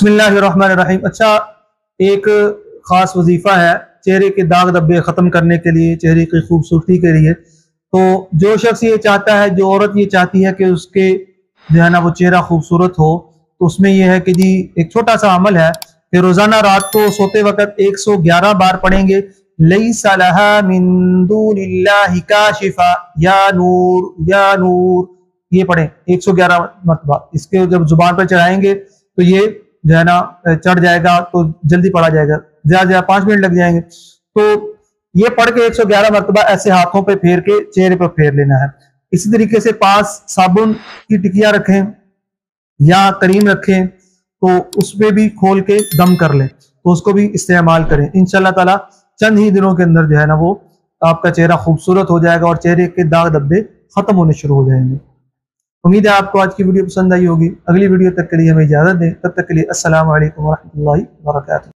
बिस्मिल्लाहिर्रहमानिर्रहीम। अच्छा, एक ख़ास वजीफ़ा है चेहरे के दाग धब्बे ख़त्म करने के लिए, चेहरे की खूबसूरती के लिए। तो जो शख्स ये चाहता है, जो औरत ये चाहती है कि उसके जो है ना वो चेहरा खूबसूरत हो, तो उसमें यह है कि जी एक छोटा सा अमल है कि रोज़ाना रात को सोते वक़्त 111 बार पढ़ेंगे, लैसा लहा मिन दूनिल्लाहि काशिफा, या नूर, ये पढ़ें 111 मरतबा। इसके जब जुबान पर चढ़ाएंगे तो ये जो है ना चढ़ जाएगा, तो जल्दी पढ़ा जाएगा, ज्यादा ज्यादा 5 मिनट लग जाएंगे। तो ये पढ़ के 111 मरतबा ऐसे हाथों पे फेर के चेहरे पर फेर लेना है। इसी तरीके से पास साबुन की टिकिया रखें या करीम रखें, तो उसमें भी खोल के दम कर लें, तो उसको भी इस्तेमाल करें। इंशाल्लाह ताला चंद ही दिनों के अंदर जो है ना वो आपका चेहरा खूबसूरत हो जाएगा और चेहरे के दाग धब्बे खत्म होने शुरू हो जाएंगे। उम्मीद है आपको आज की वीडियो पसंद आई होगी। अगली वीडियो तक के लिए हमें इजाजत दें, तब तक के लिए अस्सलाम वालेकुम व रहमतुल्लाहि व बरकातुहू।